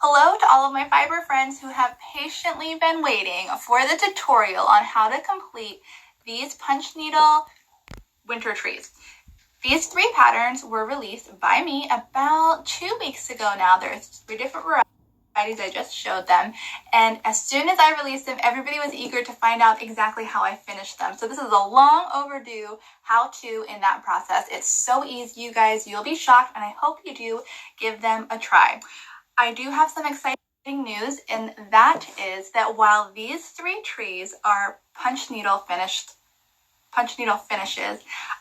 Hello to all of my fiber friends who have patiently been waiting for the tutorial on how to complete these punch needle winter trees. These 3 patterns were released by me about 2 weeks ago now. There's 3 different varieties, I just showed them. And as soon as I released them, everybody was eager to find out exactly how I finished them. So this is a long overdue how-to in that process. It's so easy, you guys. You'll be shocked, and I hope you do give them a try. I do have some exciting news, and that is that while these 3 trees are punch needle finishes,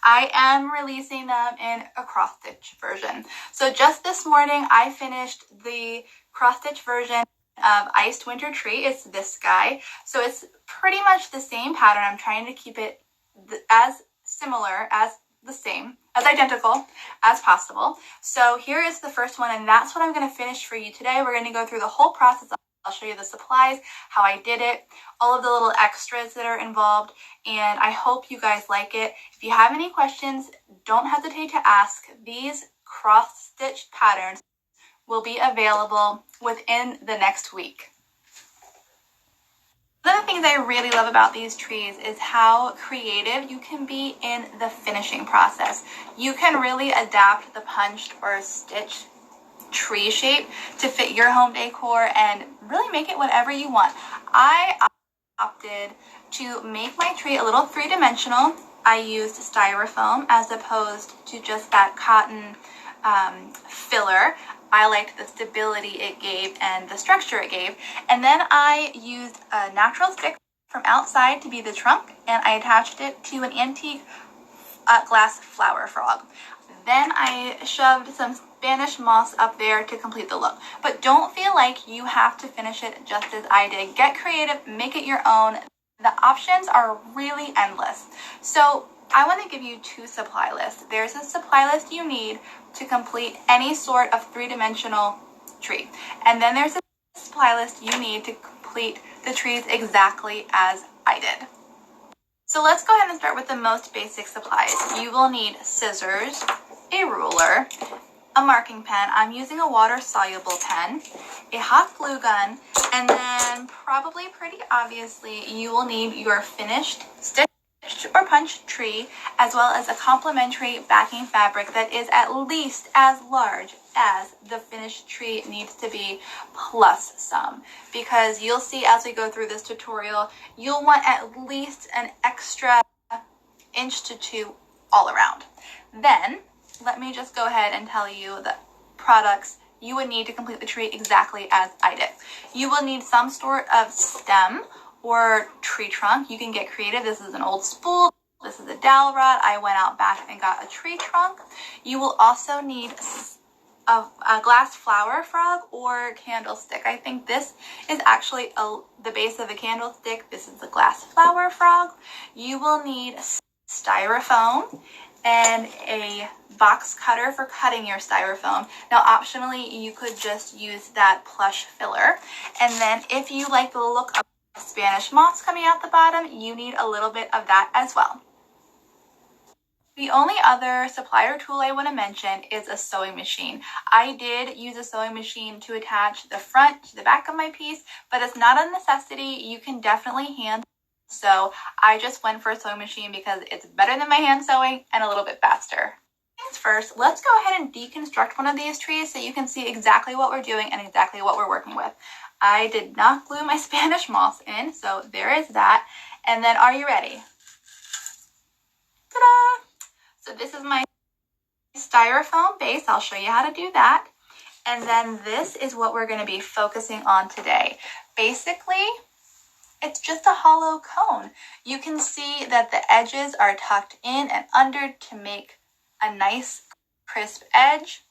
I am releasing them in a cross-stitch version. So just this morning, I finished the cross-stitch version of Iced Winter Tree. It's this guy. So it's pretty much the same pattern. I'm trying to keep it as similar, as identical as possible. So here is the first one, and that's what I'm going to finish for you today. We're going to go through the whole process. I'll show you the supplies, how I did it, all of the little extras that are involved, and I hope you guys like it. If you have any questions, don't hesitate to ask. These cross-stitched patterns will be available within the next week. One of the things I really love about these trees is how creative you can be in the finishing process. You can really adapt the punched or stitched tree shape to fit your home decor and really make it whatever you want. I opted to make my tree a little 3-dimensional. I used styrofoam as opposed to just that cotton filler. I liked the stability it gave and the structure it gave. And then I used a natural stick from outside to be the trunk, and I attached it to an antique glass flower frog. Then I shoved some Spanish moss up there to complete the look. But don't feel like you have to finish it just as I did. Get creative, make it your own. The options are really endless. So I want to give you 2 supply lists. There's a supply list you need to complete any sort of 3-dimensional tree. And then there's a supply list you need to complete the trees exactly as I did. So let's go ahead and start with the most basic supplies. You will need scissors, a ruler, a marking pen. I'm using a water-soluble pen, a hot glue gun, and then probably pretty obviously you will need your finished stitched or punched tree, as well as a complementary backing fabric that is at least as large as the finished tree needs to be, plus some, because you'll see as we go through this tutorial, you'll want at least an extra 1 to 2 inches all around. Then let me just go ahead and tell you the products you would need to complete the tree exactly as I did. You will need some sort of stem or tree trunk. You can get creative. This is an old spool. This is a dowel rod. I went out back and got a tree trunk. You will also need a glass flower frog or candlestick. I think this is actually the base of a candlestick. This is the glass flower frog. You will need styrofoam and a box cutter for cutting your styrofoam. Now, optionally, you could just use that plush filler. And then if you like the look of Spanish moss coming out the bottom, you need a little bit of that as well. The only other supplier tool I want to mention is a sewing machine. I did use a sewing machine to attach the front to the back of my piece, but it's not a necessity. You can definitely hand sew. I just went for a sewing machine because it's better than my hand sewing and a little bit faster. First, let's go ahead and deconstruct one of these trees so you can see exactly what we're doing and exactly what we're working with. I did not glue my Spanish moss in, so there is that. And then, are you ready? Ta-da! So this is my styrofoam base. I'll show you how to do that. And then this is what we're going to be focusing on today. Basically, it's just a hollow cone. You can see that the edges are tucked in and under to make a nice crisp edge.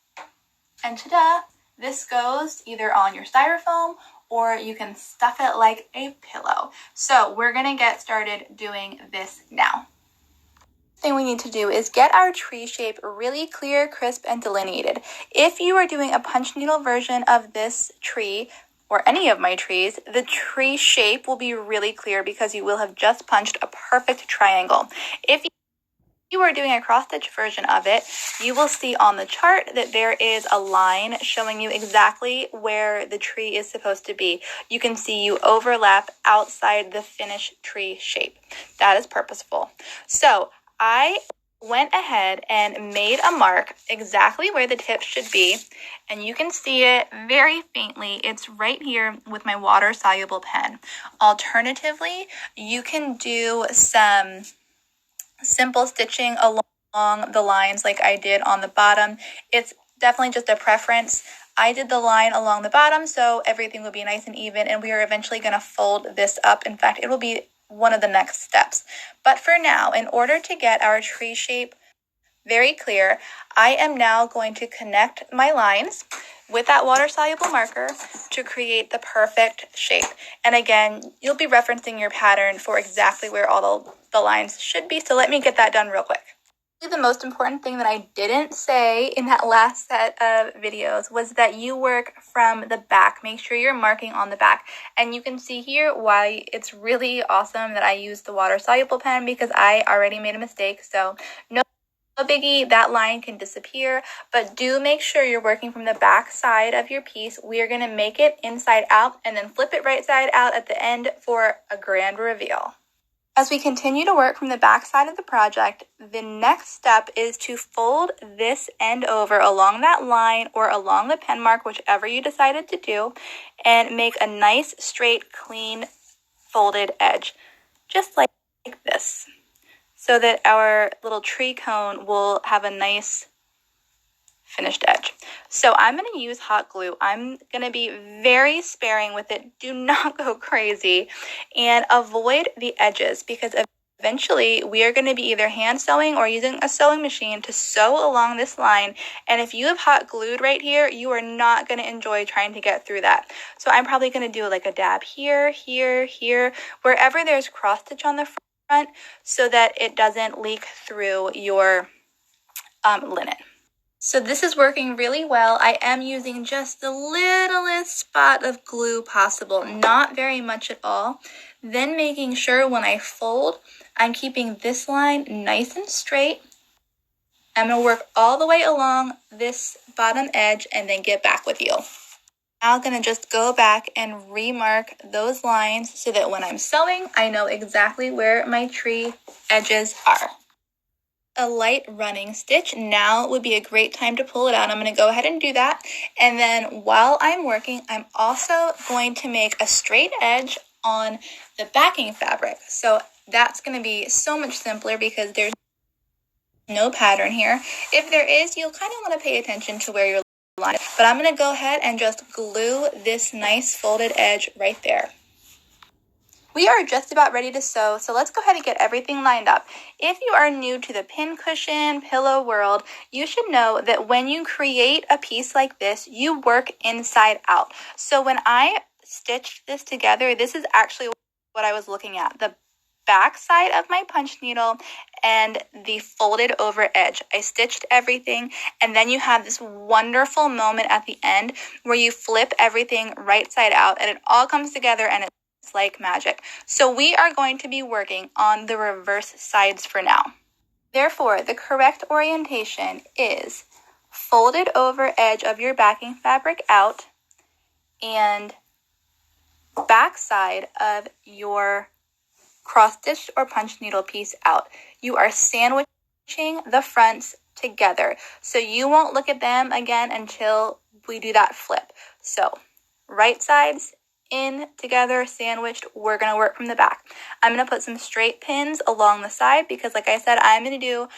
And ta-da! This goes either on your styrofoam or you can stuff it like a pillow. So we're gonna get started doing this now. Thing we need to do is get our tree shape really clear, crisp, and delineated. If you are doing a punch needle version of this tree, or any of my trees, the tree shape will be really clear because you will have just punched a perfect triangle. If you are doing a cross-stitch version of it, you will see on the chart that there is a line showing you exactly where the tree is supposed to be. You can see you overlap outside the finished tree shape. That is purposeful. So I went ahead and made a mark exactly where the tip should be, and you can see it very faintly. It's right here with my water-soluble pen. Alternatively, you can do some simple stitching along the lines like I did on the bottom. It's definitely just a preference. I did the line along the bottom so everything will be nice and even, and we are eventually going to fold this up. In fact, it will be one of the next steps. But for now, in order to get our tree shape very clear, I am now going to connect my lines with that water-soluble marker to create the perfect shape. And again, you'll be referencing your pattern for exactly where all the lines should be. So let me get that done real quick. The most important thing that I didn't say in that last set of videos was that you work from the back. Make sure you're marking on the back. And you can see here why it's really awesome that I used the water-soluble pen, because I already made a mistake. So no biggie, that line can disappear, but do make sure you're working from the back side of your piece. We are going to make it inside out and then flip it right side out at the end for a grand reveal. As we continue to work from the back side of the project, the next step is to fold this end over along that line or along the pen mark, whichever you decided to do, and make a nice, straight, clean, folded edge, just like this, so that our little tree cone will have a nice finished edge. So I'm going to use hot glue. I'm going to be very sparing with it. Do not go crazy, and avoid the edges, because eventually we are going to be either hand sewing or using a sewing machine to sew along this line. And if you have hot glued right here, you are not going to enjoy trying to get through that. So I'm probably going to do like a dab here, here, here, wherever there's cross stitch on the front, so that it doesn't leak through your linen. So this is working really well. I am using just the littlest spot of glue possible, not very much at all. Then making sure when I fold, I'm keeping this line nice and straight. I'm going to work all the way along this bottom edge and then get back with you. Now I'm going to just go back and remark those lines so that when I'm sewing, I know exactly where my tree edges are. A light running stitch. Now would be a great time to pull it out. I'm going to go ahead and do that. And then while I'm working, I'm also going to make a straight edge on the backing fabric. So that's going to be so much simpler because there's no pattern here. If there is, you'll kind of want to pay attention to where your line is. But I'm going to go ahead and just glue this nice folded edge right there. We are just about ready to sew, so let's go ahead and get everything lined up. If you are new to the pincushion pillow world, you should know that when you create a piece like this, you work inside out. So when I stitched this together, this is actually what I was looking at. The back side of my punch needle and the folded over edge. I stitched everything, and then you have this wonderful moment at the end where you flip everything right side out and it all comes together and it's like magic. So we are going to be working on the reverse sides for now. Therefore, the correct orientation is folded over edge of your backing fabric out and back side of your cross stitch or punch needle piece out. You are sandwiching the fronts together, so you won't look at them again until we do that flip. So right sides in together, sandwiched. We're going to work from the back. I'm going to put some straight pins along the side because, like I said, I'm going to do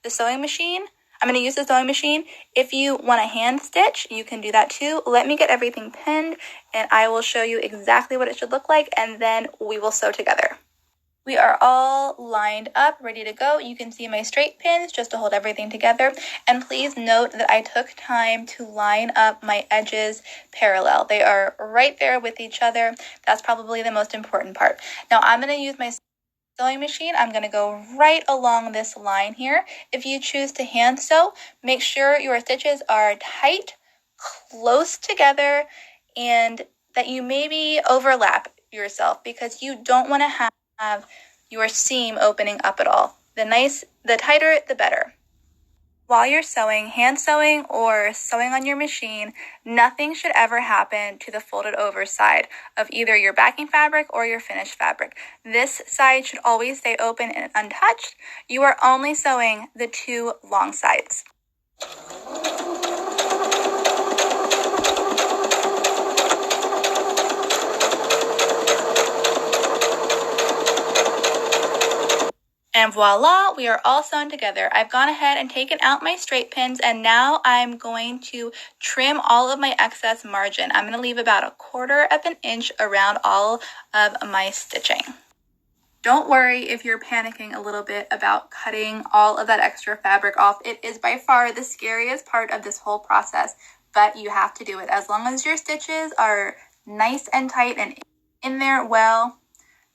the sewing machine. I'm going to use the sewing machine. If you want a hand stitch, you can do that too. Let me get everything pinned and I will show you exactly what it should look like, and then we will sew together. We are all lined up, ready to go. You can see my straight pins just to hold everything together. And please note that I took time to line up my edges parallel. They are right there with each other. That's probably the most important part. Now I'm going to use my sewing machine. I'm going to go right along this line here. If you choose to hand sew, make sure your stitches are tight, close together, and that you maybe overlap yourself because you don't want to have your seam opening up at all. The tighter, the better. While you're sewing, hand sewing or sewing on your machine, nothing should ever happen to the folded over side of either your backing fabric or your finished fabric. This side should always stay open and untouched. You are only sewing the two long sides. And voila, we are all sewn together. I've gone ahead and taken out my straight pins, and now I'm going to trim all of my excess margin. I'm going to leave about 1/4 of an inch around all of my stitching. Don't worry if you're panicking a little bit about cutting all of that extra fabric off. It is by far the scariest part of this whole process, but you have to do it. As long as your stitches are nice and tight and in there well,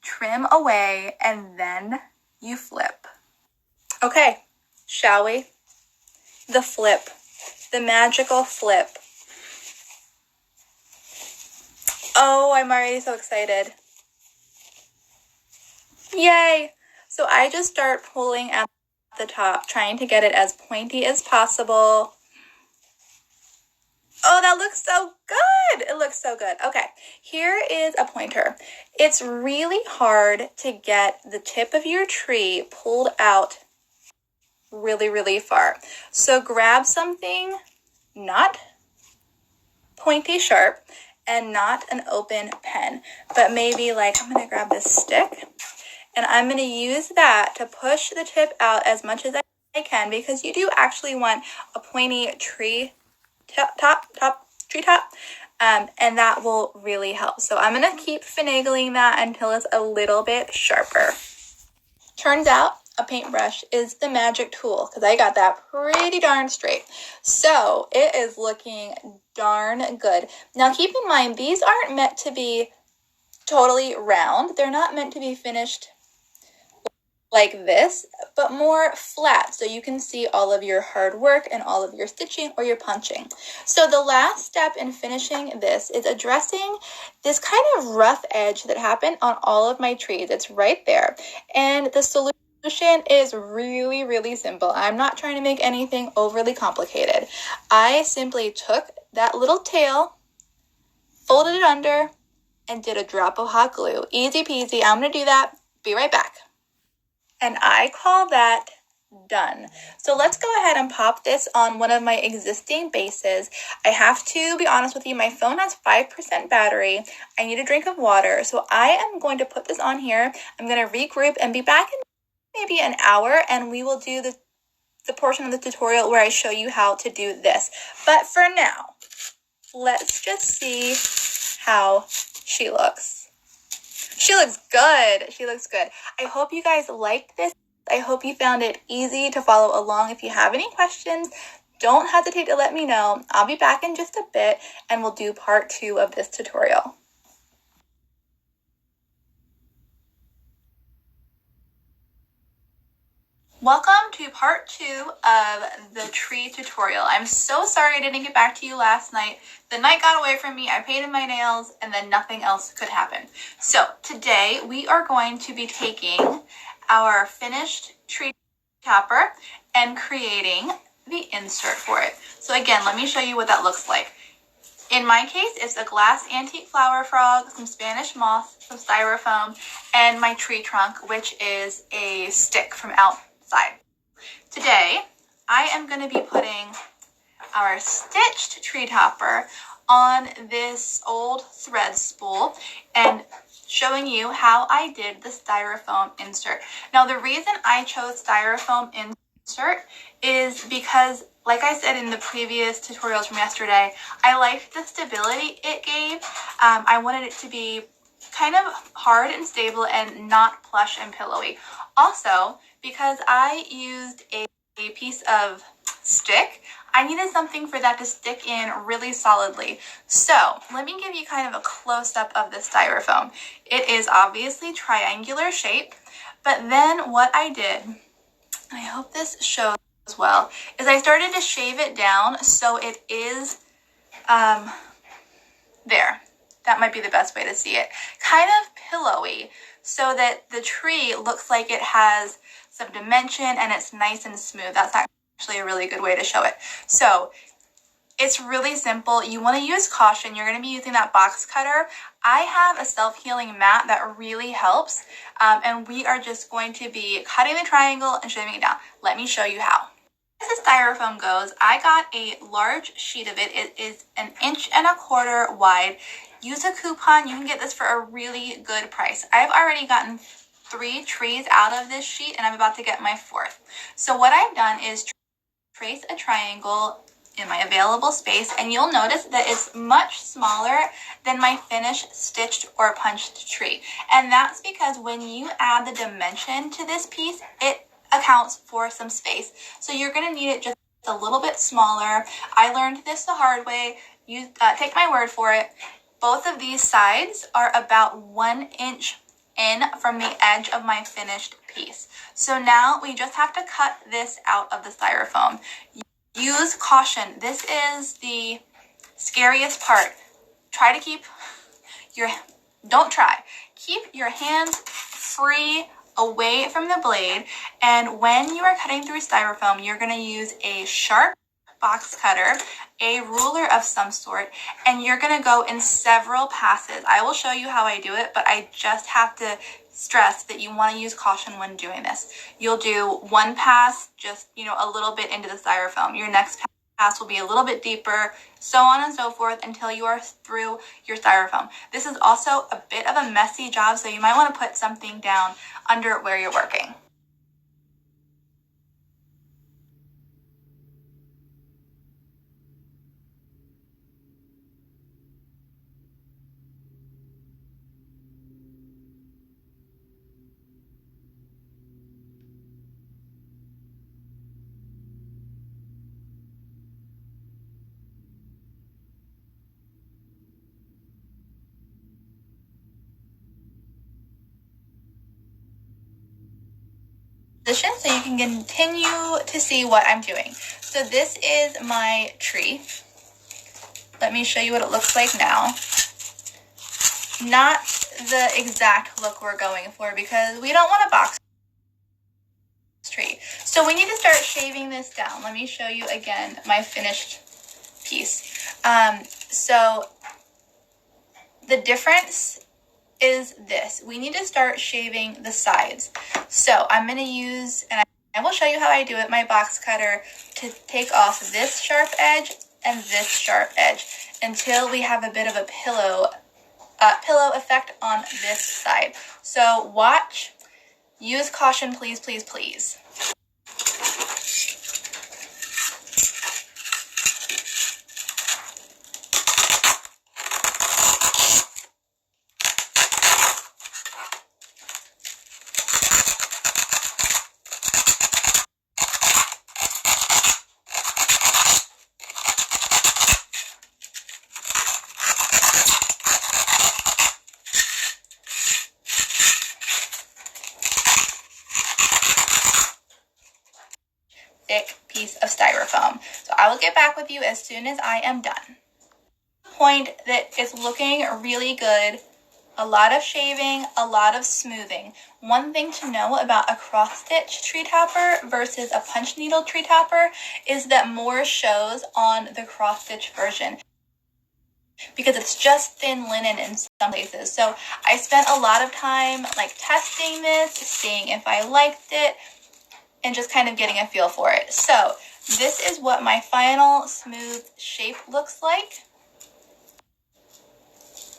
trim away, and then you flip. Okay, shall we? The flip, the magical flip. Oh, I'm already so excited. Yay! So I just start pulling at the top, trying to get it as pointy as possible. Oh, that looks so good. It looks so good. Okay, here is a pointer. It's really hard to get the tip of your tree pulled out really, really far. So grab something not pointy sharp and not an open pen, but maybe like I'm going to grab this stick and I'm going to use that to push the tip out as much as I can, because you do actually want a pointy tree treetop, and that will really help. So I'm going to keep finagling that until it's a little bit sharper. Turns out a paintbrush is the magic tool, because I got that pretty darn straight. So it is looking darn good. Now keep in mind, these aren't meant to be totally round. They're not meant to be finished like this, but more flat, so you can see all of your hard work and all of your stitching or your punching. So the last step in finishing this is addressing this kind of rough edge that happened on all of my trees. It's right there, and the solution is really, really simple. I'm not trying to make anything overly complicated. I simply took that little tail, folded it under, and did a drop of hot glue. Easy peasy. I'm going to do that. Be right back. And I call that done. So let's go ahead and pop this on one of my existing bases. I have to be honest with you, my phone has 5% battery. I need a drink of water. So I am going to put this on here. I'm going to regroup and be back in maybe an hour, and we will do the portion of the tutorial where I show you how to do this. But for now, let's just see how she looks. She looks good. She looks good. I hope you guys liked this. I hope you found it easy to follow along. If you have any questions, don't hesitate to let me know. I'll be back in just a bit and we'll do part 2 of this tutorial. Welcome to part 2 of the tree tutorial. I'm so sorry I didn't get back to you last night. The night got away from me, I painted my nails, and then nothing else could happen. So today we are going to be taking our finished tree topper and creating the insert for it. So again, let me show you what that looks like. In my case, it's a glass antique flower frog, some Spanish moss, some styrofoam, and my tree trunk, which is a stick from outside. Today, I am going to be putting our stitched tree topper on this old thread spool and showing you how I did the styrofoam insert. Now, the reason I chose styrofoam insert is because, like I said in the previous tutorials from yesterday, I liked the stability it gave. I wanted it to be kind of hard and stable and not plush and pillowy. Also, because I used a piece of stick, I needed something for that to stick in really solidly. So let me give you kind of a close-up of the styrofoam. It is obviously triangular shape, but then what I did, I hope this shows well, is I started to shave it down so it is there. That might be the best way to see it. Kind of pillowy, so that the tree looks like it has some dimension, and it's nice and smooth. That's actually a really good way to show it. So it's really simple. You want to use caution. You're going to be using that box cutter. I have a self-healing mat that really helps, and we are just going to be cutting the triangle and shaving it down. Let me show you how. As the styrofoam goes, I got a large sheet of it. It is 1.25 inches wide. Use a coupon. You can get this for a really good price. I've already gotten 3 trees out of this sheet, and I'm about to get my 4th. So what I've done is trace a triangle in my available space, and you'll notice that it's much smaller than my finished stitched or punched tree. And that's because when you add the dimension to this piece, it accounts for some space. So you're going to need it just a little bit smaller. I learned this the hard way. You take my word for it. Both of these sides are about 1 inch in from the edge of my finished piece. So now we just have to cut this out of the styrofoam. Use caution. This is the scariest part. Keep your hands free away from the blade. And when you are cutting through styrofoam, you're going to use a sharp box cutter, a ruler of some sort, and you're going to go in several passes. I will show you how I do it, but I just have to stress that you want to use caution when doing this. You'll do one pass, just, a little bit into the styrofoam. Your next pass will be a little bit deeper, so on and so forth until you are through your styrofoam. This is also a bit of a messy job, so you might want to put something down under where you're working. So you can continue to see what I'm doing. So this is my tree. Let me show you what it looks like now. Not the exact look we're going for because we don't want a box tree. So we need to start shaving this down. Let me show you again my finished piece. So the difference is this. We need to start shaving the sides. So I'm going to use, and I will show you how I do it, my box cutter to take off this sharp edge and this sharp edge until we have a bit of a pillow effect on this side. So watch, use caution, please, please, please. Thick piece of styrofoam. So I will get back with you as soon as I am done. Point that is looking really good. A lot of shaving, a lot of smoothing. One thing to know about a cross stitch tree topper versus a punch needle tree topper is that more shows on the cross stitch version because it's just thin linen in some places. So I spent a lot of time testing this, seeing if I liked it, and just kind of getting a feel for it. So this is what my final smooth shape looks like.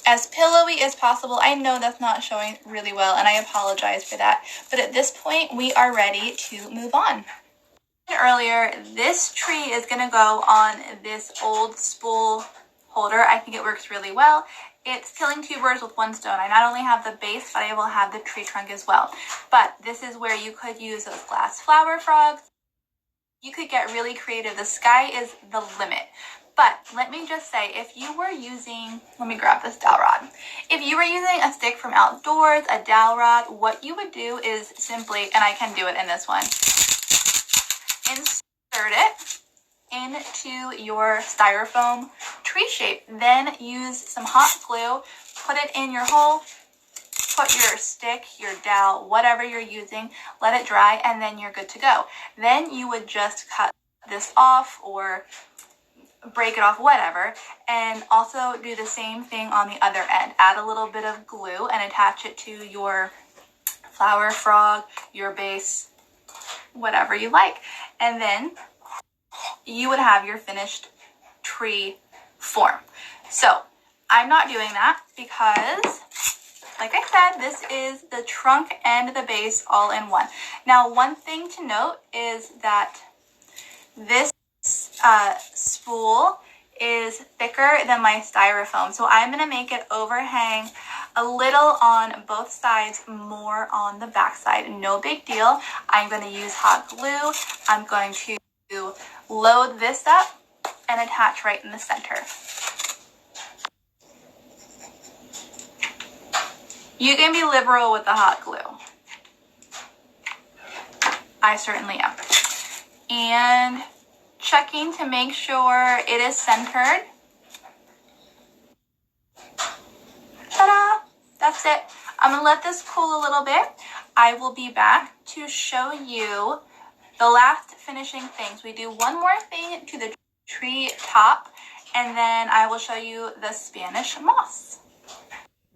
As pillowy as possible. I know that's not showing really well, and I apologize for that. But at this point, we are ready to move on. Earlier, this tree is going to go on this old spool holder. I think it works really well. It's killing 2 birds with 1 stone. I not only have the base, but I will have the tree trunk as well. But this is where you could use those glass flower frogs. You could get really creative. The sky is the limit. But let me just say, if you were using, let me grab this dowel rod. If you were using a stick from outdoors, a dowel rod, what you would do is simply, and I can do it in this one, insert it into your styrofoam tree shape. Then use some hot glue, put it in your hole, put your stick, your dowel, whatever you're using, let it dry, and then you're good to go. Then you would just cut this off or break it off, whatever, and also do the same thing on the other end. Add a little bit of glue and attach it to your flower frog, your base, whatever you like. And then you would have your finished tree form. So I'm not doing that because, like I said, this is the trunk and the base all in one. Now, one thing to note is that this spool is thicker than my styrofoam. So I'm going to make it overhang a little on both sides, more on the back side. No big deal. I'm going to use hot glue. I'm going to load this up and attach right in the center. You can be liberal with the hot glue. I certainly am. And checking to make sure it is centered. Ta-da! That's it. I'm going to let this cool a little bit. I will be back to show you the last finishing things. We do one more thing to the tree top, and then I will show you the Spanish moss.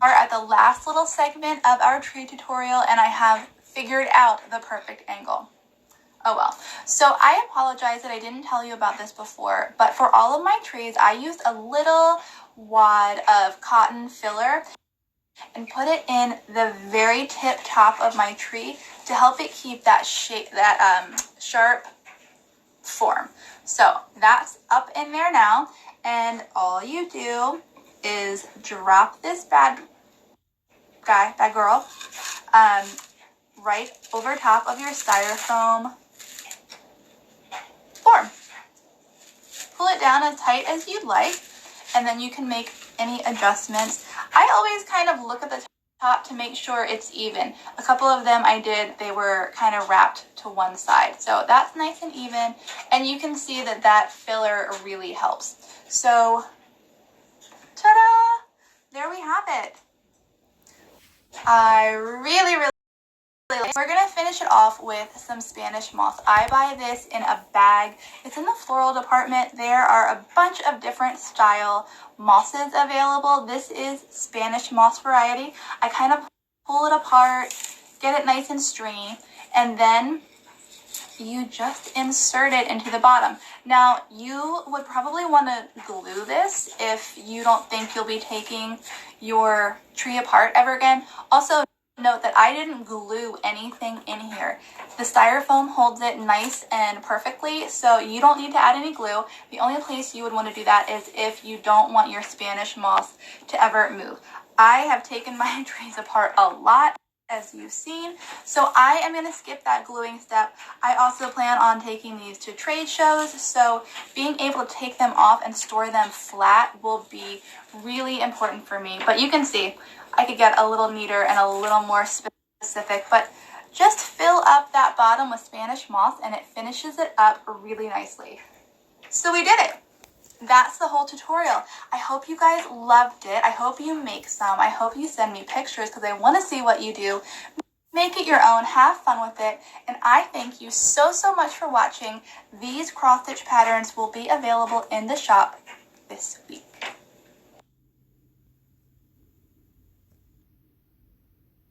We are at the last little segment of our tree tutorial, and I have figured out the perfect angle. Oh well. So I apologize that I didn't tell you about this before, but for all of my trees, I used a little wad of cotton filler and put it in the very tip top of my tree to help it keep that shape, that sharp form. So that's up in there now, and all you do is drop this bad girl, right over top of your styrofoam form. Pull it down as tight as you'd like, and then you can make any adjustments. I always kind of look at the top to make sure it's even. A couple of them I did, they were kind of wrapped to one side. So that's nice and even, and you can see that that filler really helps. So, ta-da! There we have it. I really like. We're gonna finish it off with some Spanish moss. I buy this in a bag. It's in the floral department. There are a bunch of different style mosses available. This is Spanish moss variety. I kind of pull it apart, get it nice and stringy, and then you just insert it into the bottom. Now, you would probably want to glue this if you don't think you'll be taking your tree apart ever again. Also, note that I didn't glue anything in here. The styrofoam holds it nice and perfectly, so you don't need to add any glue. The only place you would want to do that is if you don't want your Spanish moss to ever move. I have taken my trees apart a lot, as you've seen, so I am going to skip that gluing step. I also plan on taking these to trade shows, so being able to take them off and store them flat will be really important for me. But you can see I could get a little neater and a little more specific, but just fill up that bottom with Spanish moss and it finishes it up really nicely. So we did it. That's the whole tutorial. I hope you guys loved it. I hope you make some. I hope you send me pictures because I want to see what you do. Make it your own. Have fun with it. And I thank you so much for watching. These cross-stitch patterns will be available in the shop this week.